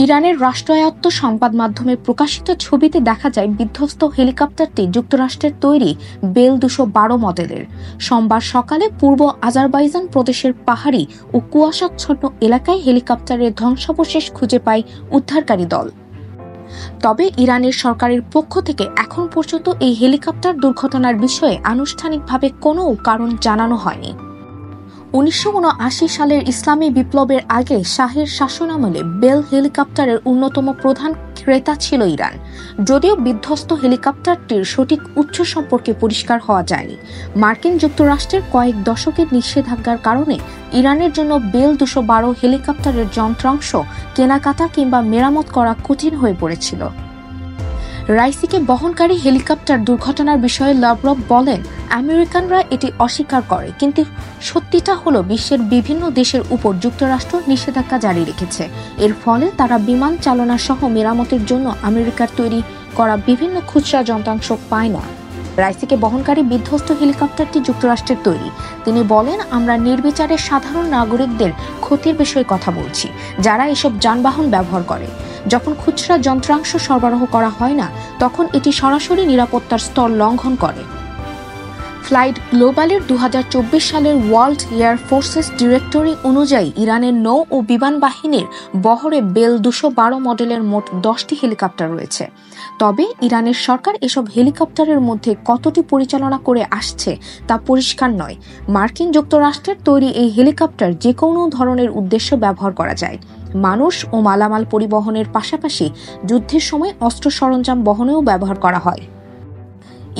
ইরানের রাষ্ট্রায়ত্ত সংবাদ মাধ্যমে প্রকাশিত ছবিতে দেখা যায় বিধ্বস্ত হেলিকপ্টারটি যুক্তরাষ্ট্রের তৈরি বেল 212 মডেলের। সোমবার সকালে পূর্ব আজারবাইজান প্রদেশের পাহাড়ি ও কুয়াশাচ্ছন্ন এলাকায় হেলিকপ্টারের ধ্বংসাবশেষ খুঁজে পায় উদ্ধারকারী দল। তবে ইরানের সরকারের পক্ষ থেকে এখন পর্যন্ত এই হেলিকপ্টার দুর্ঘটনার বিষয়ে আনুষ্ঠানিকভাবে কোনো কারণ জানানো হয়নি। 1979 সালের ইসলামী বিপ্লবের আগে শাহের শাসনামলে বেল হেলিকপ্টারের অন্যতম প্রধান ক্রেতা ছিল ইরান। যদিও বিধ্বস্ত হেলিকপ্টারটির সঠিক উৎস সম্পর্কে পরিষ্কার হওয়া যায়নি। মার্কিন যুক্তরাষ্ট্রের কয়েক দশকের নিষেধাজ্ঞার কারণে ইরানের জন্য বেল 212 হেলিকপ্টারের যন্ত্রাংশ কেনাকাটা কিংবা মেরামত করা কঠিন হয়ে পড়েছিল। রাইসিকে বহনকারী হেলিকপ্টার দুর্ঘটনার বিষয়ে লাভরভ বলেন, আমেরিকানরা এটি অস্বীকার করে, কিন্তু সত্যিটা হলো বিশ্বের বিভিন্ন দেশের উপর যুক্তরাষ্ট্র নিষেধাজ্ঞা জারি রেখেছে। এর ফলে তারা বিমান চালনা সহ মেরামতের জন্য আমেরিকার তৈরি করা বিভিন্ন খুচরা যন্ত্রাংশ পায় না। রাইসিকে বহনকারী বিধ্বস্ত হেলিকপ্টারটি যুক্তরাষ্ট্রের তৈরি। তিনি বলেন, আমরা নির্বিচারে সাধারণ নাগরিকদের ক্ষতির বিষয়ে কথা বলছি, যারা এসব যানবাহন ব্যবহার করে। যখন খুচরা যন্ত্রাংশ সরবরাহ করা হয় না, তখন এটি সরাসরি নিরাপত্তার স্তর লঙ্ঘন করে। ফ্লাইট গ্লোবালের 2024 সালের ওয়ার্ল্ড এয়ার ফোর্সেস ডিরেক্টরি অনুযায়ী ইরানের নৌ ও বিমান বাহিনীর বহরে বেল 212 মডেলের মোট 10টি হেলিকপ্টার রয়েছে। তবে ইরানের সরকার এসব হেলিকপ্টারের মধ্যে কতটি পরিচালনা করে আসছে তা পরিষ্কার নয়। মার্কিন যুক্তরাষ্ট্রের তৈরি এই হেলিকপ্টার যে কোনো ধরনের উদ্দেশ্যে ব্যবহার করা যায়। মানুষ ও মালামাল পরিবহনের পাশাপাশি যুদ্ধের সময় অস্ত্র সরঞ্জাম বহনেও ব্যবহার করা হয়।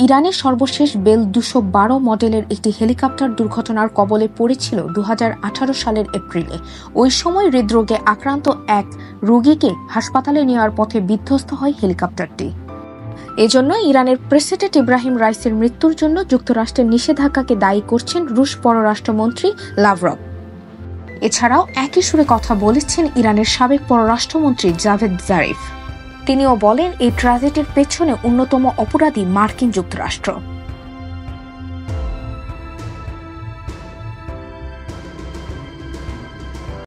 ইরানের সর্বশেষ বেল 212 মডেলের একটি হেলিকপ্টার দুর্ঘটনার কবলে পড়েছিল 2018 সালের এপ্রিলে। ওই সময় হৃদরোগে আক্রান্ত এক রোগীকে হাসপাতালে নেওয়ার পথে বিধ্বস্ত হয় হেলিকপ্টারটি। এজন্য ইরানের প্রেসিডেন্ট ইব্রাহিম রাইসির মৃত্যুর জন্য যুক্তরাষ্ট্রের নিষেধাজ্ঞাকে দায়ী করছেন রুশ পররাষ্ট্রমন্ত্রী লাভরভ। এছাড়াও একই সুরে কথা বলেছেন ইরানের সাবেক পররাষ্ট্রমন্ত্রী জাভেদ জারিফ। তিনিও বলেন, এই ট্র্যাজেডির পেছনে অন্যতম অপরাধী মার্কিন যুক্তরাষ্ট্র।